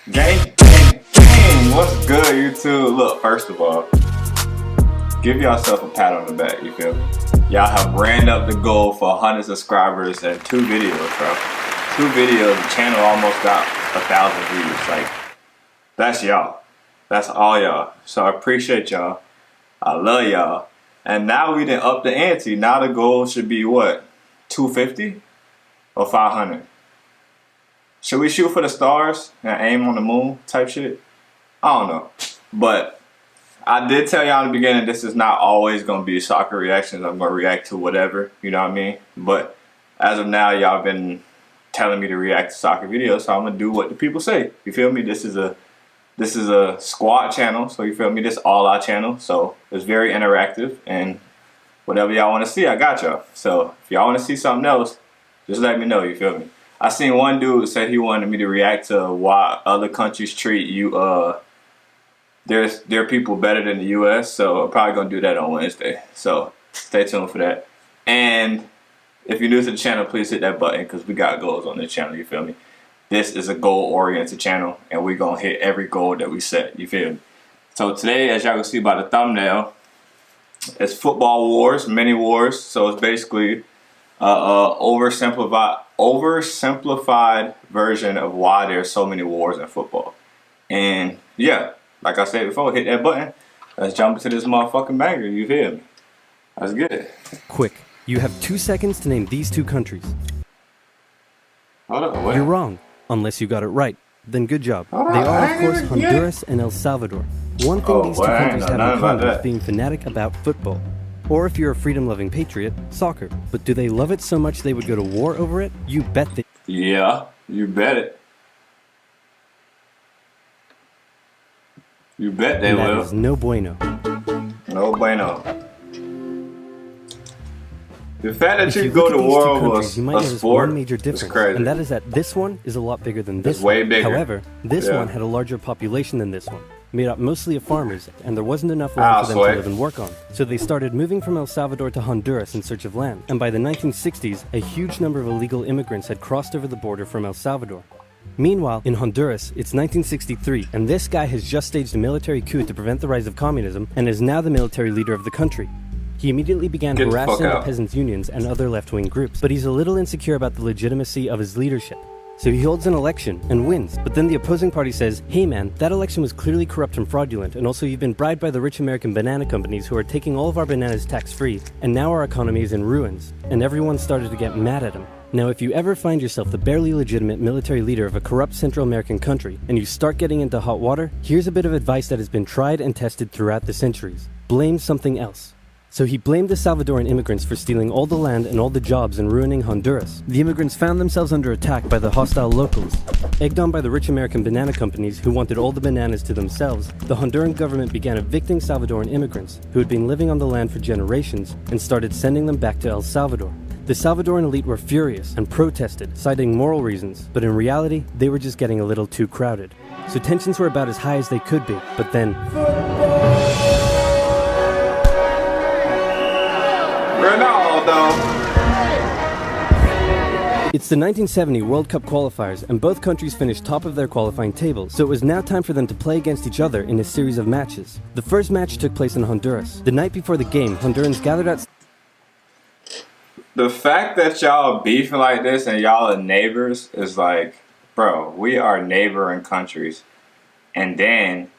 Gang, gang, gang! What's good, YouTube? Look, first of all, give yourself a pat on the back, you feel me? Y'all have ran up the goal for 100 subscribers and 2 videos, bro. 2 videos, the channel almost got 1,000 views. Like, that's y'all. That's all y'all. So I appreciate y'all. I love y'all. And now we done up the ante. Now the goal should be what? 250 or 500? Should we shoot for the stars and aim on the moon type shit? I don't know. But I did tell y'all in the beginning this is not always going to be soccer reactions. I'm going to react to whatever, you know what I mean? But as of now, y'all been telling me to react to soccer videos, so I'm going to do what the people say. You feel me? This is a squad channel, so you feel me? This all our channel, so it's very interactive, and whatever y'all want to see, I got y'all. So if y'all want to see something else, just let me know, you feel me? I seen one dude said he wanted me to react to why other countries treat you, their people better than the US, so I'm probably gonna do that on Wednesday. So stay tuned for that. And if you're new to the channel, please hit that button because we got goals on this channel, you feel me? This is a goal-oriented channel, and we're gonna hit every goal that we set, you feel me? So today, as y'all can see by the thumbnail, it's football wars, MiniWars. So it's basically oversimplified version of why there's so many wars in football. And yeah, like I said before, hit that button. Let's jump into this motherfucking banger, you feel me? That's good. Quick, you have 2 seconds to name these 2 countries. Hold up, wait. You're wrong, unless you got it right. Then good job. They on, are, I of ain't course, even get it. Honduras and El Salvador. One thing these 2 well, I ain't countries know have nothing in about common is that. being fanatic about football. Or if you're a freedom-loving patriot, soccer. But do they love it so much they would go to war over it? You bet they... Yeah, you bet it. You bet they And that will. is no bueno. No bueno. The fact that If you you go look to at these 2 war countries, was you might a notice sport. one major It's difference, crazy. and that is that this one is a lot bigger than this It's way one. bigger. However, this Yeah. one had a larger population than this one, made up mostly of farmers, and there wasn't enough land for them to live and work on. So they started moving from El Salvador to Honduras in search of land, and by the 1960s, a huge number of illegal immigrants had crossed over the border from El Salvador. Meanwhile, in Honduras, it's 1963, and this guy has just staged a military coup to prevent the rise of communism, and is now the military leader of the country. He immediately began Get the fuck harassing the out. peasants' unions and other left-wing groups, but he's a little insecure about the legitimacy of his leadership. So he holds an election and wins, but then the opposing party says, hey man, that election was clearly corrupt and fraudulent, and also you've been bribed by the rich American banana companies who are taking all of our bananas tax-free, and now our economy is in ruins. And everyone started to get mad at him. Now if you ever find yourself the barely legitimate military leader of a corrupt Central American country, and you start getting into hot water, here's a bit of advice that has been tried and tested throughout the centuries. Blame something else. So he blamed the Salvadoran immigrants for stealing all the land and all the jobs and ruining Honduras. The immigrants found themselves under attack by the hostile locals. Egged on by the rich American banana companies who wanted all the bananas to themselves, the Honduran government began evicting Salvadoran immigrants who had been living on the land for generations and started sending them back to El Salvador. The Salvadoran elite were furious and protested, citing moral reasons, but in reality, they were just getting a little too crowded. So tensions were about as high as they could be, but then... Ronaldo. It's the 1970 World Cup qualifiers, and both countries finished top of their qualifying tables, so it was now time for them to play against each other in a series of matches. The first match took place in Honduras. The night before the game, Hondurans gathered at... The fact that y'all beefing like this and y'all are neighbors is like, bro, we are neighboring countries. And then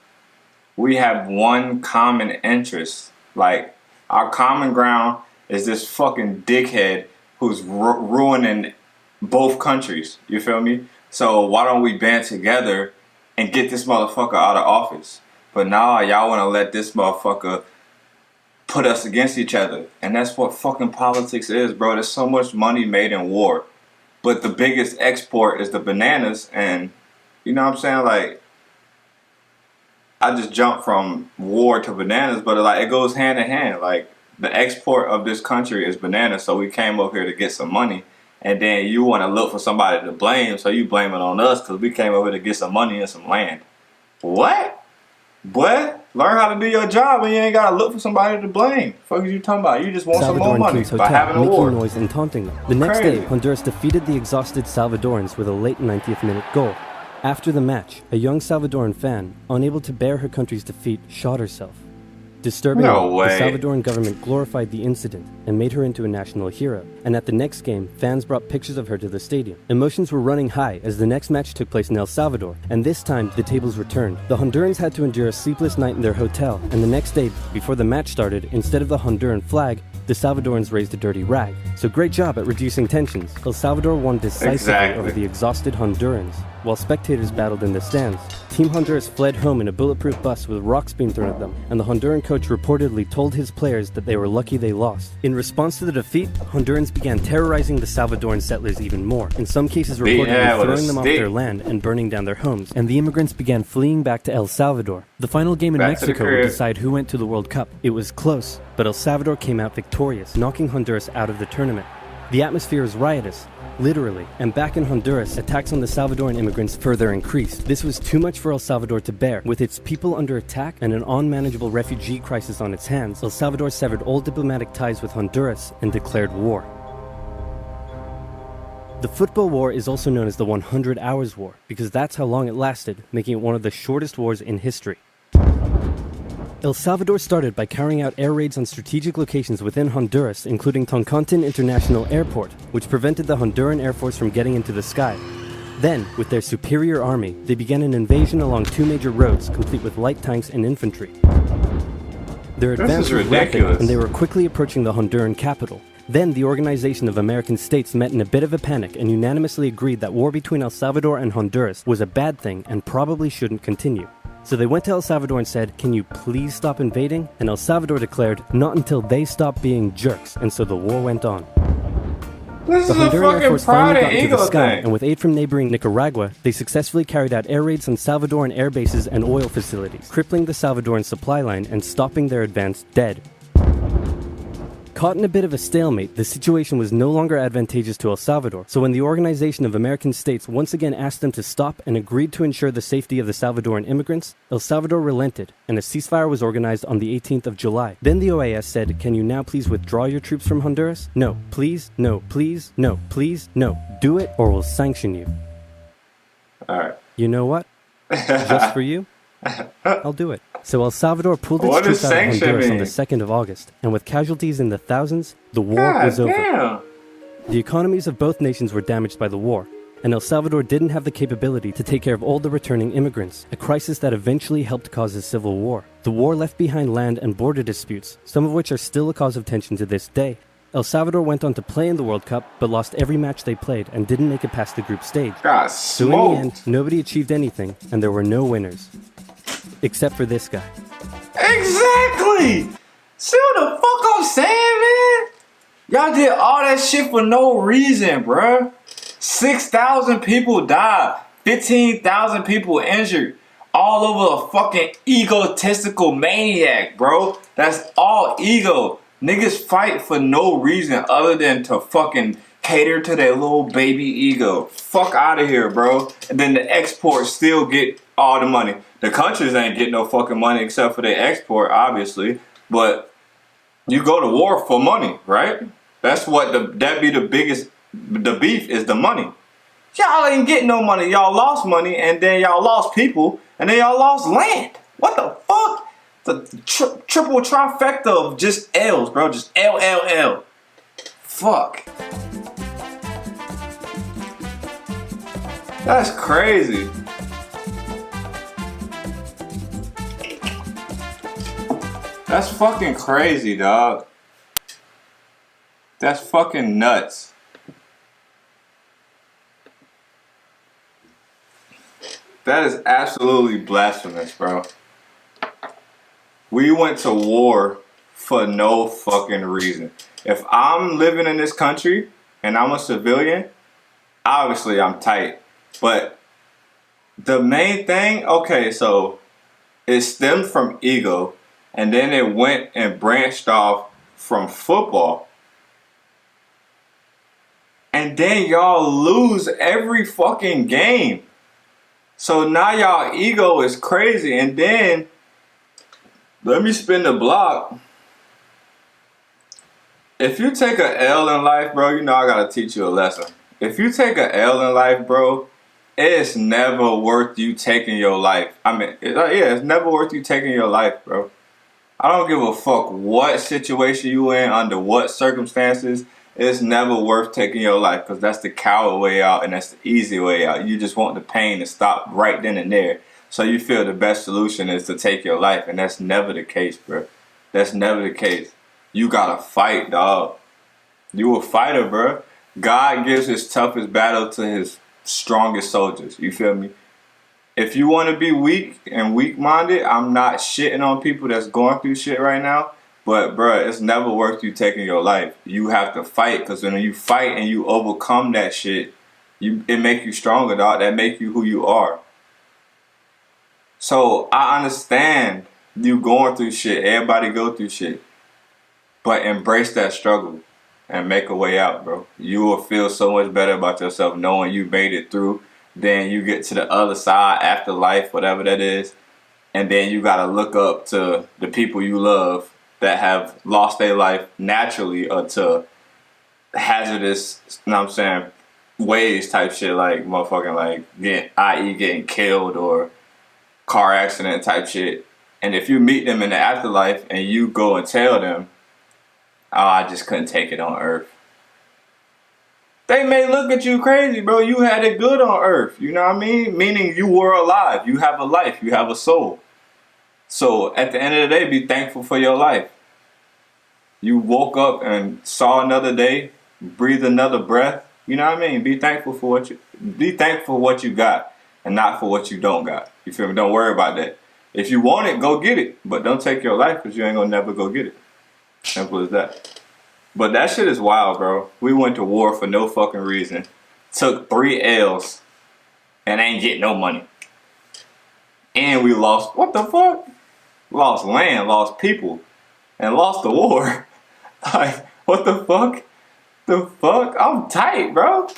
we have one common interest. Like, our common ground is this fucking dickhead who's ruining both countries. You feel me? So why don't we band together and get this motherfucker out of office? But now y'all want to let this motherfucker put us against each other. And that's what fucking politics is, bro. There's so much money made in war. But the biggest export is the bananas. And you know what I'm saying? Like, I just jumped from war to bananas, but like it goes hand in hand. Like, the export of this country is bananas, so we came over here to get some money. And then you want to look for somebody to blame, so you blame it on us because we came over here to get some money and some land. What? Boy, learn how to do your job and you ain't got to look for somebody to blame. Fuck is you talking about? You just want some more Salvadoran money King's by Hotel, having a making war. noise and taunting them. The next Crazy. day, Honduras defeated the exhausted Salvadorans with a late 90th minute goal. After the match, a young Salvadoran fan, unable to bear her country's defeat, shot herself. Disturbingly, No way. the Salvadoran government glorified the incident and made her into a national hero. And at the next game, fans brought pictures of her to the stadium. Emotions were running high as the next match took place in El Salvador, and this time the tables were turned. The Hondurans had to endure a sleepless night in their hotel, and the next day, before the match started, instead of the Honduran flag, the Salvadorans raised a dirty rag. So great job at reducing tensions. El Salvador won decisively over the exhausted Hondurans. While spectators battled in the stands, Team Honduras fled home in a bulletproof bus with rocks being thrown at them, and the Honduran coach reportedly told his players that they were lucky they lost. In response to the defeat, Hondurans began terrorizing the Salvadoran settlers even more, in some cases reportedly throwing them off their land and burning down their homes, and the immigrants began fleeing back to El Salvador. The final game in Mexico would decide who went to the World Cup. It was close, but El Salvador came out victorious, knocking Honduras out of the tournament. The atmosphere was riotous, literally, and back in Honduras, attacks on the Salvadoran immigrants further increased. This was too much for El Salvador to bear. With its people under attack and an unmanageable refugee crisis on its hands, El Salvador severed all diplomatic ties with Honduras and declared war. The football war is also known as the 100 Hours War, because that's how long it lasted, making it one of the shortest wars in history. El Salvador started by carrying out air raids on strategic locations within Honduras, including Toncontin International Airport, which prevented the Honduran Air Force from getting into the sky. Then, with their superior army, they began an invasion along two major roads, complete with light tanks and infantry. Their advance was rapid, and they were quickly approaching the Honduran capital. Then, the Organization of American States met in a bit of a panic and unanimously agreed that war between El Salvador and Honduras was a bad thing and probably shouldn't continue. So they went to El Salvador and said, "Can you please stop invading?" And El Salvador declared, "Not until they stop being jerks," and so the war went on. This The is a Honduran Air Force finally got into the fucking sky, thing. and with aid from neighboring Nicaragua, they successfully carried out air raids on Salvadoran air bases and oil facilities, crippling the Salvadoran supply line and stopping their advance dead. Caught in a bit of a stalemate, the situation was no longer advantageous to El Salvador, so when the Organization of American States once again asked them to stop and agreed to ensure the safety of the Salvadoran immigrants, El Salvador relented, and a ceasefire was organized on the 18th of July. Then the OAS said, "Can you now please withdraw your troops from Honduras? No, please, no, please, no, please, no. Do it or we'll sanction you." Alright. You know what? Just for you, I'll do it. So El Salvador pulled its troops out of Honduras on the 2nd of August, and with casualties in the thousands, the war was over. Damn. The economies of both nations were damaged by the war, and El Salvador didn't have the capability to take care of all the returning immigrants, a crisis that eventually helped cause a civil war. The war left behind land and border disputes, some of which are still a cause of tension to this day. El Salvador went on to play in the World Cup, but lost every match they played and didn't make it past the group stage. Got So in the smoked. end, nobody achieved anything, and there were no winners. Except for this guy. Exactly. See what the fuck I'm saying, man? Y'all did all that shit for no reason, bruh. 6,000 people died. 15,000 people injured. All over a fucking egotistical maniac, bro. That's all ego. Niggas fight for no reason other than to fucking cater to their little baby ego. Fuck out of here, bro. And then the exports still get all the money. The countries ain't get no fucking money except for their export, obviously. But you go to war for money, right? That's what that be the biggest. The beef is the money. Y'all ain't get no money. Y'all lost money, and then y'all lost people, and then y'all lost land. What the fuck? The triple trifecta of just L's, bro. Just L, L, L. Fuck. That's crazy. That's fucking crazy, dog. That's fucking nuts. That is absolutely blasphemous, bro. We went to war for no fucking reason. If I'm living in this country and I'm a civilian, obviously I'm tight. But the main thing, okay, so it stemmed from ego, and then it went and branched off from football. And then y'all lose every fucking game. So now y'all ego is crazy, and then let me spin the block. If you take a L in life, bro, you know I gotta teach you a lesson. If you take a L in life, bro, It's never worth you taking your life. I mean, it's never worth you taking your life, bro. I don't give a fuck what situation you in, under what circumstances. It's never worth taking your life, because that's the coward way out and that's the easy way out. You just want the pain to stop right then and there. So you feel the best solution is to take your life, and that's never the case, bro. That's never the case. You gotta fight, dog. You a fighter, bro. God gives his toughest battle to his strongest soldiers. You feel me? If you want to be weak and weak-minded, I'm not shitting on people that's going through shit right now. But, bruh, it's never worth you taking your life. You have to fight, because when you fight and you overcome that shit, it make you stronger, dog. That make you who you are. So, I understand you going through shit. Everybody go through shit. But embrace that struggle and make a way out, bro. You will feel so much better about yourself knowing you made it through. Then you get to the other side, after life, whatever that is. And then you got to look up to the people you love that have lost their life naturally or to hazardous, you know what I'm saying, ways type shit, like motherfucking like i.e. getting killed or car accident type shit. And if you meet them in the afterlife and you go and tell them, oh, I just couldn't take it on earth, they may look at you crazy, bro. You had it good on earth, you know what I mean? Meaning you were alive, you have a life, you have a soul. So at the end of the day, be thankful for your life. You woke up and saw another day, breathed another breath. You know what I mean? Be thankful for what you got, and not for what you don't got. You feel me? Don't worry about that. If you want it, go get it. But don't take your life, because you ain't gonna never go get it. Simple as that. But that shit is wild, bro. We went to war for no fucking reason. Took 3 L's and ain't get no money. And we lost, what the fuck? Lost land, lost people, and lost the war. Like, what the fuck? The fuck? I'm tight, bro.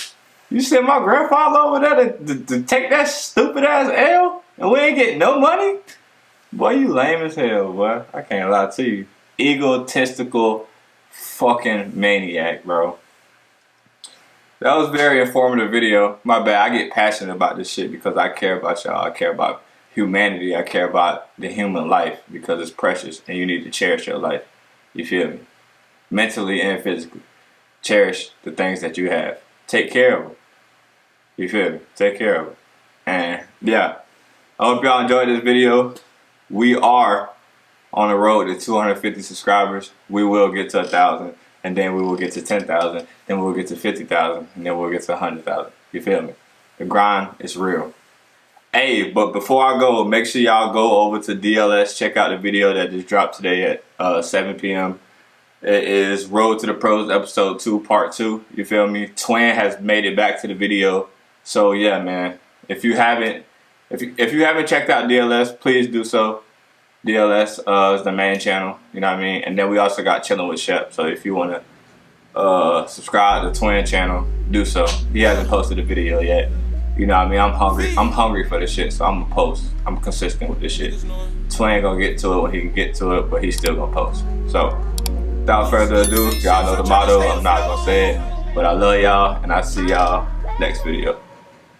You sent my grandfather over there to take that stupid ass L, and we ain't getting no money? Boy, you lame as hell, boy. I can't lie to you. Egotistical fucking maniac, bro. That was a very informative video. My bad. I get passionate about this shit because I care about y'all. I care about humanity. I care about the human life because it's precious and you need to cherish your life. You feel me? Mentally and physically. Cherish the things that you have. Take care of them. You feel me? Take care of them. And yeah, I hope y'all enjoyed this video. We are on the road to 250 subscribers. We will get to 1,000, and then we will get to 10,000, then we'll get to 50,000, and then we'll get to 100,000. You feel me? The grind is real. Hey, but before I go, make sure y'all go over to DLS. Check out the video that just dropped today at 7 p.m. It is Road to the Pros episode 2, part 2. You feel me? Twin has made it back to the video. So yeah, man. If you haven't checked out DLS, please do so. DLS is the main channel, you know what I mean? And then we also got Chilling with Shep. So if you want to subscribe to Twin channel, do so. He hasn't posted a video yet. You know what I mean? I'm hungry for this shit, so I'm gonna post. I'm consistent with this shit. Twin gonna get to it when he can get to it, but he's still gonna post. So without further ado, y'all know the motto. I'm not gonna say it, but I love y'all, and I'll see y'all next video.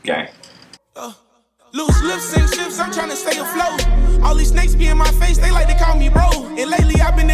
Gang. Loose lips and ships, I'm trying to stay afloat. All these snakes be in my face, they like to call me bro. And lately I've been in